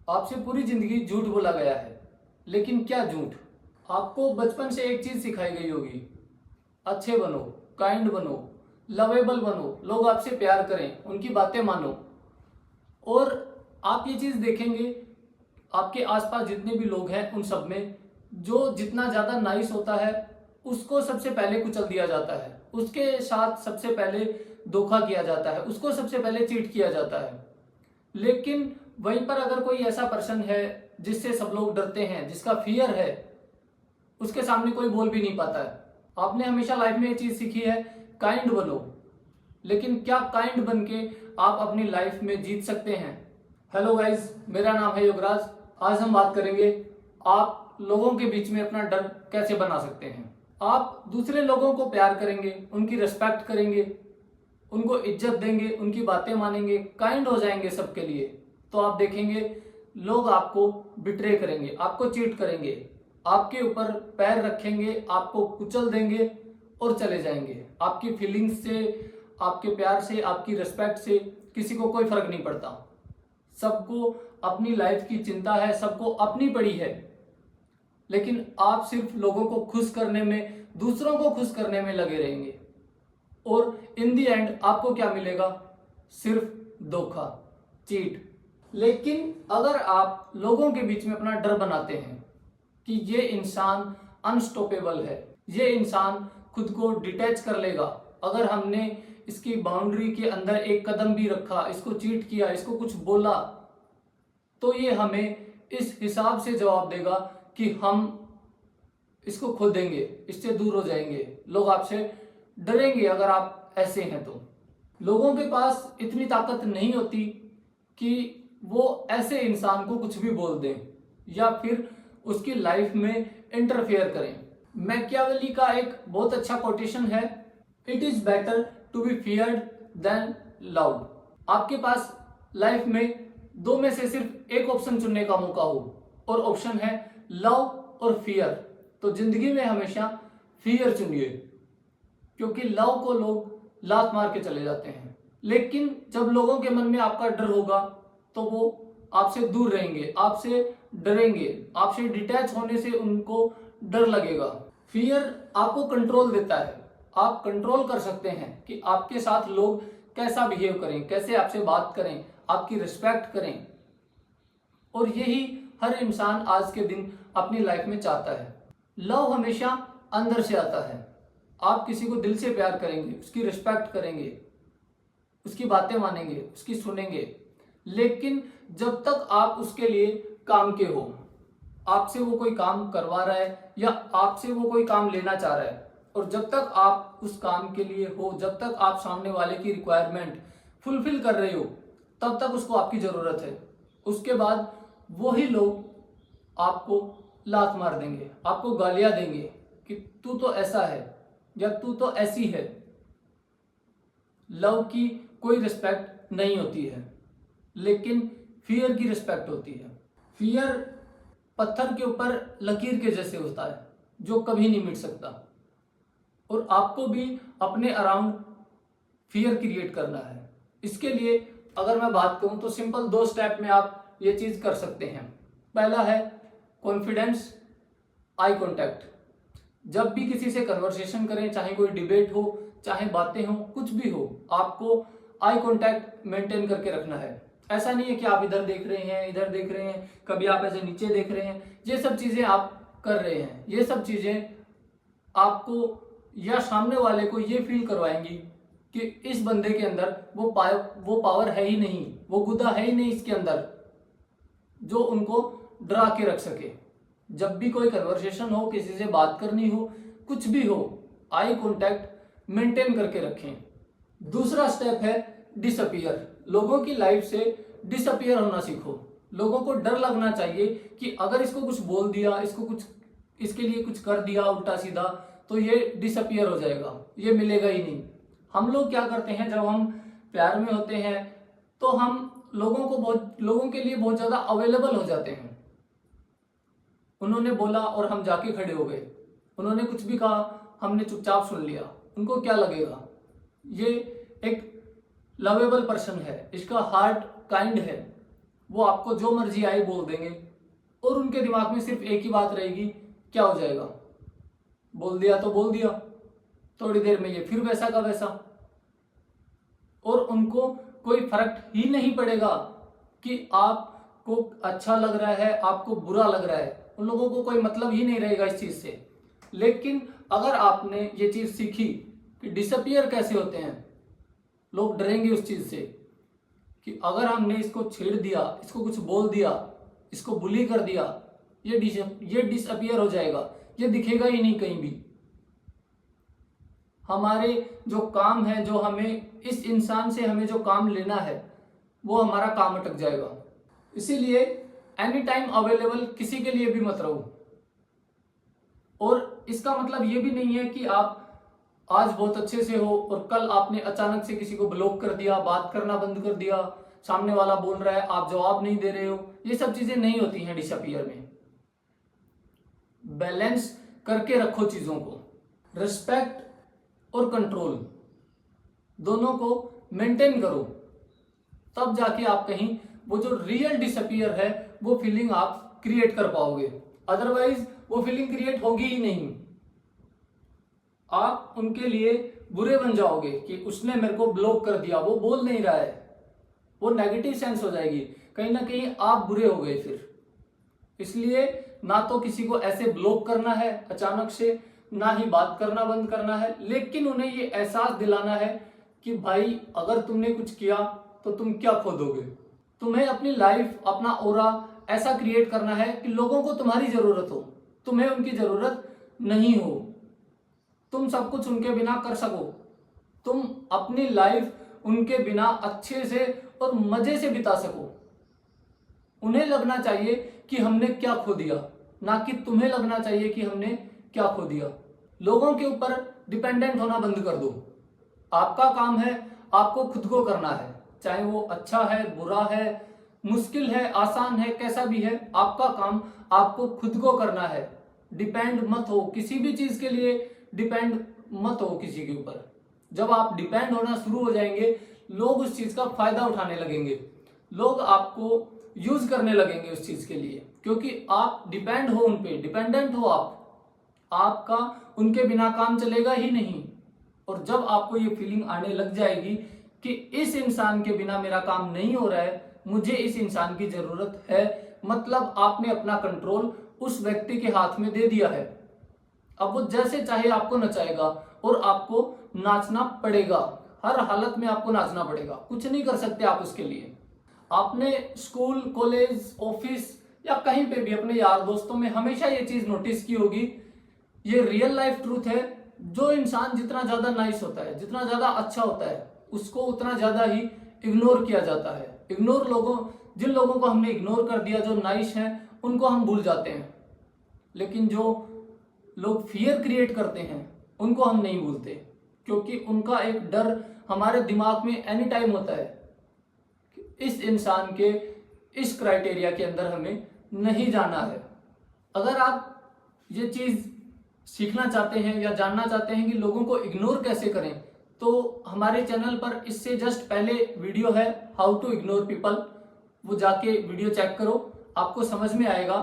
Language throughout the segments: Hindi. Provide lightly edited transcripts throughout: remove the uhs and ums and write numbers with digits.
आपसे पूरी जिंदगी झूठ बोला गया है, लेकिन क्या झूठ? आपको बचपन से एक चीज सिखाई गई होगी, अच्छे बनो, काइंड बनो, लवेबल बनो, लोग आपसे प्यार करें, उनकी बातें मानो। और आप ये चीज देखेंगे आपके आसपास जितने भी लोग हैं उन सब में, जो जितना ज्यादा नाइस होता है उसको सबसे पहले कुचल दिया जाता है, उसके साथ सबसे पहले धोखा किया जाता है, उसको सबसे पहले चीट किया जाता है। लेकिन वहीं पर अगर कोई ऐसा पर्सन है जिससे सब लोग डरते हैं, जिसका फियर है, उसके सामने कोई बोल भी नहीं पाता है। आपने हमेशा लाइफ में ये चीज सीखी है, काइंड बनो। लेकिन क्या काइंड बन के आप अपनी लाइफ में जीत सकते हैं? हेलो गाइज, मेरा नाम है योगराज। आज हम बात करेंगे आप लोगों के बीच में अपना डर कैसे बना सकते हैं। आप दूसरे लोगों को प्यार करेंगे, उनकी रिस्पेक्ट करेंगे, उनको इज्जत देंगे, उनकी बातें मानेंगे, काइंड हो जाएंगे सबके लिए, तो आप देखेंगे लोग आपको बिट्रे करेंगे, आपको चीट करेंगे, आपके ऊपर पैर रखेंगे, आपको कुचल देंगे और चले जाएंगे। आपकी फीलिंग्स से, आपके प्यार से, आपकी रिस्पेक्ट से किसी को कोई फर्क नहीं पड़ता। सबको अपनी लाइफ की चिंता है, सबको अपनी पड़ी है, लेकिन आप सिर्फ लोगों को खुश करने में, दूसरों को खुश करने में लगे रहेंगे। और इन दी एंड आपको क्या मिलेगा? सिर्फ धोखा, चीट। लेकिन अगर आप लोगों के बीच में अपना डर बनाते हैं कि ये इंसान अनस्टॉपेबल है, ये इंसान खुद को डिटैच कर लेगा, अगर हमने इसकी बाउंड्री के अंदर एक कदम भी रखा, इसको चीट किया, इसको कुछ बोला, तो ये हमें इस हिसाब से जवाब देगा कि हम इसको खो देंगे, इससे दूर हो जाएंगे, लोग आपसे डरेंगे। अगर आप ऐसे हैं तो लोगों के पास इतनी ताकत नहीं होती कि वो ऐसे इंसान को कुछ भी बोल दें या फिर उसकी लाइफ में इंटरफेयर करें। मैकियावेली का एक बहुत अच्छा कोटेशन है, it is better to be feared than loved. आपके पास लाइफ में दो में से सिर्फ एक ऑप्शन चुनने का मौका हो और ऑप्शन है लव और फियर, तो जिंदगी में हमेशा फियर चुनिए, क्योंकि लव को लोग लात मार के चले जाते हैं। लेकिन जब लोगों के मन में आपका डर होगा तो वो आपसे दूर रहेंगे, आपसे डरेंगे, आपसे डिटैच होने से उनको डर लगेगा। फियर आपको कंट्रोल देता है, आप कंट्रोल कर सकते हैं कि आपके साथ लोग कैसा बिहेव करें, कैसे आपसे बात करें, आपकी रिस्पेक्ट करें। और यही हर इंसान आज के दिन अपनी लाइफ में चाहता है। लव हमेशा अंदर से आता है। आप किसी को दिल से प्यार करेंगे, उसकी रिस्पेक्ट करेंगे, उसकी बातें मानेंगे, उसकी सुनेंगे। लेकिन जब तक आप उसके लिए काम के हो, आपसे वो कोई काम करवा रहा है या आपसे वो कोई काम लेना चाह रहा है, और जब तक आप उस काम के लिए हो, जब तक आप सामने वाले की रिक्वायरमेंट फुलफिल कर रहे हो, तब तक उसको आपकी जरूरत है। उसके बाद वही लोग आपको लात मार देंगे, आपको गालियां देंगे कि तू तो ऐसा है या तू तो ऐसी है। लव की कोई रिस्पेक्ट नहीं होती है, लेकिन फियर की रिस्पेक्ट होती है। फियर पत्थर के ऊपर लकीर के जैसे होता है, जो कभी नहीं मिट सकता। और आपको भी अपने अराउंड फियर क्रिएट करना है। इसके लिए अगर मैं बात करूं तो सिंपल 2 स्टेप में आप ये चीज कर सकते हैं। पहला है कॉन्फिडेंस, आई कांटेक्ट। जब भी किसी से कन्वर्सेशन करें, चाहे कोई डिबेट हो, चाहे बातें हो, कुछ भी हो, आपको आई कांटेक्ट मेंटेन करके रखना है। ऐसा नहीं है कि आप इधर देख रहे हैं, इधर देख रहे हैं, कभी आप ऐसे नीचे देख रहे हैं। ये सब चीजें आप कर रहे हैं, ये सब चीजें आपको या सामने वाले को ये फील करवाएंगी कि इस बंदे के अंदर वो पावर है ही नहीं, वो गुदा है ही नहीं इसके अंदर जो उनको डरा के रख सके। जब भी कोई कन्वर्सेशन हो, किसी से बात करनी हो, कुछ भी हो, आई कांटेक्ट मेंटेन करके रखें। दूसरा स्टेप है डिसअपियर। लोगों की लाइफ से डिसअपियर होना सीखो। लोगों को डर लगना चाहिए कि अगर इसको कुछ बोल दिया, इसको कुछ, इसके लिए कुछ कर दिया उल्टा सीधा, तो ये डिसअपियर हो जाएगा, ये मिलेगा ही नहीं। हम लोग क्या करते हैं, जब हम प्यार में होते हैं तो हम लोगों के लिए बहुत ज्यादा अवेलेबल हो जाते हैं। उन्होंने बोला और हम जाके खड़े हो गए, उन्होंने कुछ भी कहा हमने चुपचाप सुन लिया। उनको क्या लगेगा? ये एक लवेबल पर्सन है, इसका हार्ट काइंड है, वो आपको जो मर्जी आए बोल देंगे और उनके दिमाग में सिर्फ एक ही बात रहेगी, क्या हो जाएगा, बोल दिया तो बोल दिया, थोड़ी देर में ये फिर वैसा का वैसा। और उनको कोई फर्क ही नहीं पड़ेगा कि आपको अच्छा लग रहा है, आपको बुरा लग रहा है, उन लोगों को कोई मतलब ही नहीं रहेगा इस चीज से। लेकिन अगर आपने ये चीज सीखी कि डिसअपियर कैसे होते हैं, लोग डरेंगे उस चीज से कि अगर हमने इसको छेड़ दिया, इसको कुछ बोल दिया, इसको बुली कर दिया, ये डिसअपियर हो जाएगा, ये दिखेगा ही नहीं कहीं भी। हमारे जो काम है, जो हमें इस इंसान से हमें जो काम लेना है, वो हमारा काम अटक जाएगा। इसीलिए एनी टाइम अवेलेबल किसी के लिए भी मत रहो। और इसका मतलब ये भी नहीं है कि आप आज बहुत अच्छे से हो और कल आपने अचानक से किसी को ब्लॉक कर दिया, बात करना बंद कर दिया, सामने वाला बोल रहा है आप जवाब नहीं दे रहे हो। ये सब चीजें नहीं होती हैं डिसअपियर में। बैलेंस करके रखो चीजों को, रिस्पेक्ट और कंट्रोल दोनों को मेंटेन करो, तब जाके आप कहीं वो जो रियल डिसअपियर है वो फीलिंग आप क्रिएट कर पाओगे। अदरवाइज वो फीलिंग क्रिएट होगी ही नहीं। आप उनके लिए बुरे बन जाओगे कि उसने मेरे को ब्लॉक कर दिया, वो बोल नहीं रहा है, वो नेगेटिव सेंस हो जाएगी, कहीं ना कहीं आप बुरे हो गए फिर। इसलिए ना तो किसी को ऐसे ब्लॉक करना है अचानक से, ना ही बात करना बंद करना है, लेकिन उन्हें ये एहसास दिलाना है कि भाई अगर तुमने कुछ किया तो तुम क्या खो दोगे। तुम्हें अपनी लाइफ, अपना ऑरा ऐसा क्रिएट करना है कि लोगों को तुम्हारी जरूरत हो, तुम्हें उनकी जरूरत नहीं हो, तुम सब कुछ उनके बिना कर सको, तुम अपनी लाइफ उनके बिना अच्छे से और मजे से बिता सको। उन्हें लगना चाहिए कि हमने क्या खो दिया, ना कि तुम्हें लगना चाहिए कि हमने क्या खो दिया। लोगों के ऊपर डिपेंडेंट होना बंद कर दो। आपका काम है आपको खुद को करना है, चाहे वो अच्छा है, बुरा है, मुश्किल है, आसान है, कैसा भी है, आपका काम आपको खुद को करना है। डिपेंड मत हो किसी भी चीज के लिए, डिपेंड मत हो किसी के ऊपर। जब आप डिपेंड होना शुरू हो जाएंगे, लोग उस चीज का फायदा उठाने लगेंगे, लोग आपको यूज करने लगेंगे उस चीज के लिए, क्योंकि आप डिपेंड हो उन पे, डिपेंडेंट हो आप। आपका उनके बिना काम चलेगा ही नहीं। और जब आपको ये फीलिंग आने लग जाएगी कि इस इंसान के बिना मेरा काम नहीं हो रहा है, मुझे इस इंसान की जरूरत है, मतलब आपने अपना कंट्रोल उस व्यक्ति के हाथ में दे दिया है। अब वो जैसे चाहे आपको नचाएगा और आपको नाचना पड़ेगा, हर हालत में आपको नाचना पड़ेगा, कुछ नहीं कर सकते आप उसके लिए। आपने स्कूल, कॉलेज, ऑफिस या कहीं पे भी अपने यार दोस्तों में हमेशा ये चीज नोटिस की होगी, ये रियल लाइफ ट्रूथ है, जो इंसान जितना ज्यादा नाइस होता है, जितना ज्यादा अच्छा होता है, उसको उतना ज्यादा ही इग्नोर किया जाता है। इग्नोर लोगों, जिन लोगों को हमने इग्नोर कर दिया, जो नाइस हैं, उनको हम भूल जाते हैं। लेकिन जो लोग फियर क्रिएट करते हैं उनको हम नहीं भूलते, क्योंकि उनका एक डर हमारे दिमाग में एनी टाइम होता है कि इस इंसान के इस क्राइटेरिया के अंदर हमें नहीं जाना है। अगर आप ये चीज सीखना चाहते हैं या जानना चाहते हैं कि लोगों को इग्नोर कैसे करें, तो हमारे चैनल पर इससे जस्ट पहले वीडियो है हाउ टू इग्नोर पीपल, वो जाके वीडियो चेक करो, आपको समझ में आएगा।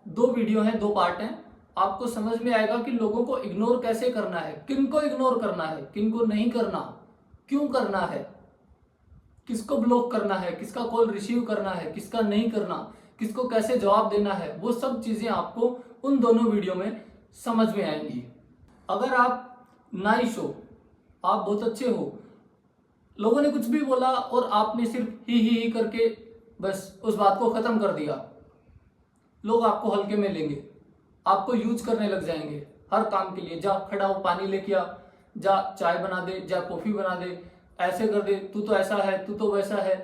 2 वीडियो हैं, 2 पार्ट हैं, आपको समझ में आएगा कि लोगों को इग्नोर कैसे करना है, किनको इग्नोर करना है, किनको नहीं करना, क्यों करना है, किसको ब्लॉक करना है, किसका कॉल रिसीव करना है, किसका नहीं करना, किसको कैसे जवाब देना है। वो सब चीजें आपको उन दोनों वीडियो में समझ में आएंगी। अगर आप नाइस हो, आप बहुत अच्छे हो, लोगों ने कुछ भी बोला और आपने सिर्फ ही करके बस उस बात को खत्म कर दिया, लोग आपको हल्के में लेंगे, आपको यूज करने लग जाएंगे हर काम के लिए। जा खड़ा हो, पानी लेके आ, जा चाय बना दे, जा कॉफी बना दे, ऐसे कर दे, तू तो ऐसा है, तू तो वैसा है।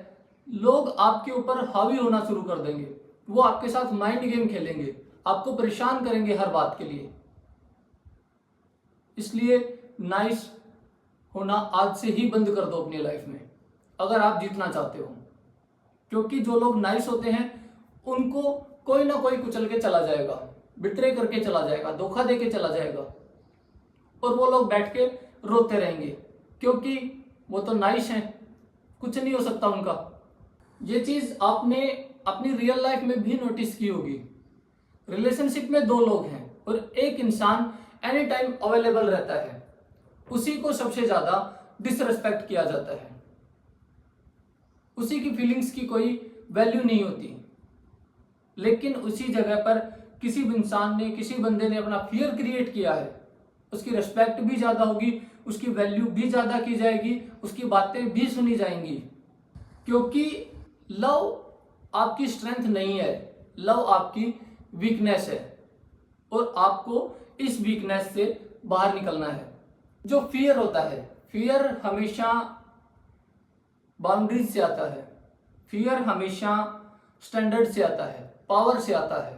लोग आपके ऊपर हावी होना शुरू कर देंगे, वो आपके साथ माइंड गेम खेलेंगे, आपको परेशान करेंगे हर बात के लिए। इसलिए नाइस होना आज से ही बंद कर दो अपनी लाइफ में, अगर आप जीतना चाहते हो। क्योंकि जो लोग नाइस होते हैं उनको कोई ना कोई कुचल के चला जाएगा, बिट्रे करके चला जाएगा, धोखा दे के चला जाएगा, और वो लोग बैठ के रोते रहेंगे, क्योंकि वो तो नाइस हैं, कुछ नहीं हो सकता उनका। ये चीज आपने अपनी रियल लाइफ में भी नोटिस की होगी। रिलेशनशिप में दो लोग हैं और एक इंसान एनी टाइम अवेलेबल रहता है, उसी को सबसे ज्यादा डिसरेस्पेक्ट किया जाता है, उसी की फीलिंग्स की कोई वैल्यू नहीं होती। लेकिन उसी जगह पर किसी इंसान ने, किसी बंदे ने अपना फियर क्रिएट किया है, उसकी रिस्पेक्ट भी ज्यादा होगी, उसकी वैल्यू भी ज्यादा की जाएगी, उसकी बातें भी सुनी जाएंगी। क्योंकि लव आपकी स्ट्रेंथ नहीं है, लव आपकी वीकनेस है और आपको इस वीकनेस से बाहर निकलना है। जो फियर होता है, फियर हमेशा बाउंड्रीज से आता है, फियर हमेशा स्टैंडर्ड से आता है, पावर से आता है।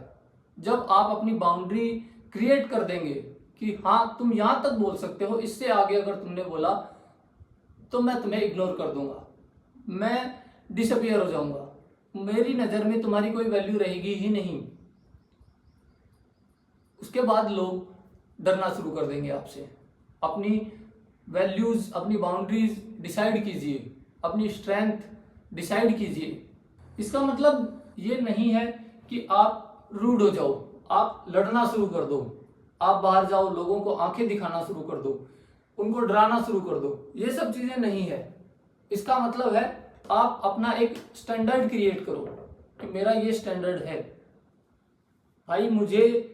जब आप अपनी बाउंड्री क्रिएट कर देंगे कि हाँ तुम यहां तक बोल सकते हो, इससे आगे अगर तुमने बोला तो मैं तुम्हें इग्नोर कर दूंगा, मैं डिसअपियर हो जाऊंगा, मेरी नजर में तुम्हारी कोई वैल्यू रहेगी ही नहीं। उसके बाद लोग डरना शुरू कर देंगे आपसे। अपनी वैल्यूज, अपनी बाउंड्रीज डिसाइड कीजिए, अपनी स्ट्रेंथ डिसाइड कीजिए। इसका मतलब ये नहीं है कि आप रूड हो जाओ, आप लड़ना शुरू कर दो, आप बाहर जाओ, लोगों को आंखें दिखाना शुरू कर दो, उनको डराना शुरू कर दो, ये सब चीजें नहीं है। इसका मतलब है आप अपना एक स्टैंडर्ड क्रिएट करो कि मेरा ये स्टैंडर्ड है भाई, मुझे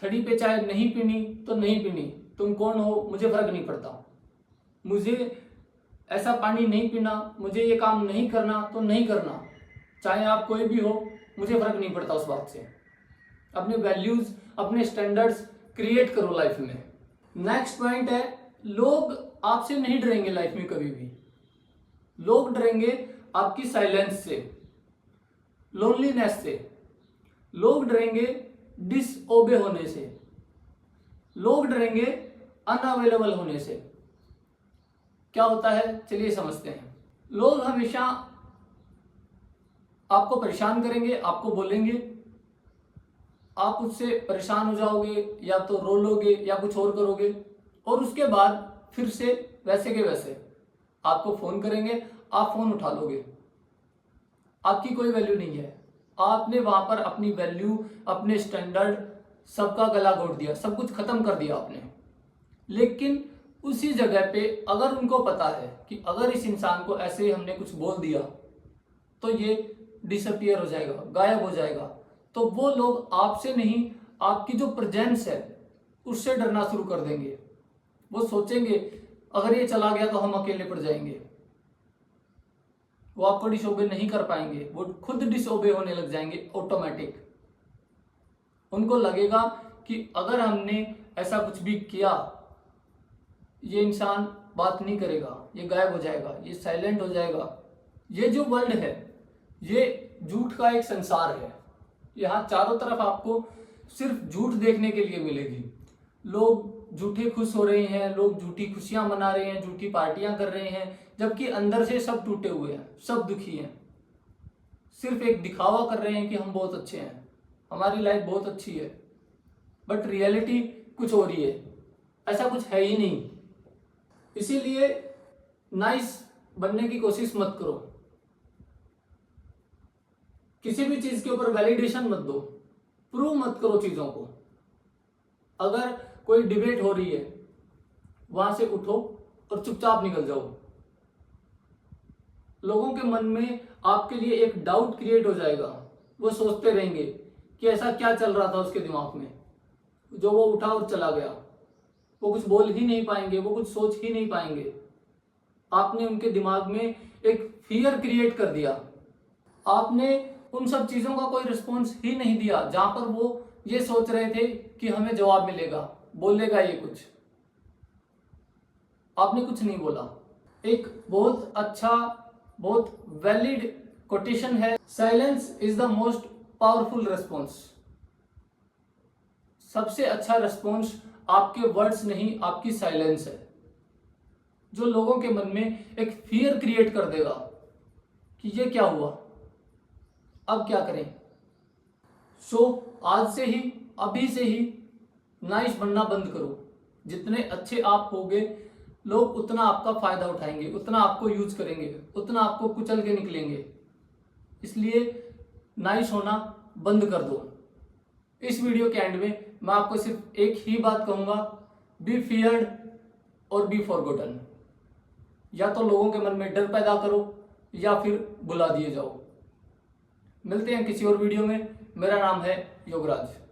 थड़ी पे चाय नहीं पीनी तो नहीं पीनी, तुम कौन हो मुझे फर्क नहीं पड़ता, मुझे ऐसा पानी नहीं पीना, मुझे ये काम नहीं करना तो नहीं करना, चाहे आप कोई भी हो, मुझे फर्क नहीं पड़ता उस बात से। अपने वैल्यूज, अपने स्टैंडर्ड्स क्रिएट करो लाइफ में। नेक्स्ट पॉइंट है, लोग आपसे नहीं डरेंगे लाइफ में कभी भी, लोग डरेंगे आपकी साइलेंस से, लोनलीनेस से, लोग डरेंगे डिसओबे होने से, लोग डरेंगे अनअवेलेबल होने से। क्या होता है चलिए समझते हैं। लोग हमेशा आपको परेशान करेंगे, आपको बोलेंगे, आप उससे परेशान हो जाओगे, या तो रो लोगे या कुछ और करोगे, और उसके बाद फिर से वैसे के वैसे आपको फोन करेंगे, आप फोन उठा लोगे, आपकी कोई वैल्यू नहीं है। आपने वहां पर अपनी वैल्यू, अपने स्टैंडर्ड सबका गला घोट दिया, सब कुछ खत्म कर दिया आपने। लेकिन उसी जगह पे अगर उनको पता है कि अगर इस इंसान को ऐसे हमने कुछ बोल दिया तो ये डिसअपियर हो जाएगा, गायब हो जाएगा, तो वो लोग आपसे नहीं, आपकी जो प्रेजेंस है उससे डरना शुरू कर देंगे। वो सोचेंगे अगर ये चला गया तो हम अकेले पड़ जाएंगे, वो आपको डिसओबे नहीं कर पाएंगे, वो खुद डिसओबे होने लग जाएंगे ऑटोमेटिक। उनको लगेगा कि अगर हमने ऐसा कुछ भी किया, ये इंसान बात नहीं करेगा, ये गायब हो जाएगा, ये साइलेंट हो जाएगा। ये जो वर्ल्ड है ये झूठ का एक संसार है, यहाँ चारों तरफ आपको सिर्फ झूठ देखने के लिए मिलेगी। लोग झूठे खुश हो रहे हैं, लोग झूठी खुशियां मना रहे हैं, झूठी पार्टियां कर रहे हैं, जबकि अंदर से सब टूटे हुए हैं, सब दुखी हैं। सिर्फ एक दिखावा कर रहे हैं कि हम बहुत अच्छे हैं, हमारी लाइफ बहुत अच्छी है, बट रियलिटी कुछ हो रही है, ऐसा कुछ है ही नहीं। इसीलिए नाइस बनने की कोशिश मत करो, किसी भी चीज के ऊपर वैलिडेशन मत दो, प्रूव मत करो चीजों को। अगर कोई डिबेट हो रही है, वहां से उठो और चुपचाप निकल जाओ। लोगों के मन में आपके लिए एक डाउट क्रिएट हो जाएगा, वो सोचते रहेंगे कि ऐसा क्या चल रहा था उसके दिमाग में जो वो उठा और चला गया। वो कुछ बोल ही नहीं पाएंगे, वो कुछ सोच ही नहीं पाएंगे। आपने उनके दिमाग में एक फियर क्रिएट कर दिया, आपने उन सब चीजों का कोई रिस्पॉन्स ही नहीं दिया जहां पर वो ये सोच रहे थे कि हमें जवाब मिलेगा, बोलेगा ये कुछ। आपने कुछ नहीं बोला। एक बहुत अच्छा, बहुत वैलिड कोटेशन है, silence is the most powerful response. सबसे अच्छा रेस्पॉन्स आपके वर्ड्स नहीं, आपकी साइलेंस है, जो लोगों के मन में एक फियर क्रिएट कर देगा कि ये क्या हुआ, अब क्या करें। सो आज से ही, अभी से ही नाइस बनना बंद करो। जितने अच्छे आप होगे, लोग उतना आपका फायदा उठाएंगे, उतना आपको यूज करेंगे, उतना आपको कुचल के निकलेंगे। इसलिए नाइस होना बंद कर दो। इस वीडियो के एंड में मैं आपको सिर्फ एक ही बात कहूंगा, बी फियर्ड और बी फॉरगॉटन। या तो लोगों के मन में डर पैदा करो या फिर बुला दिए जाओ। मिलते हैं किसी और वीडियो में। मेरा नाम है योगराज।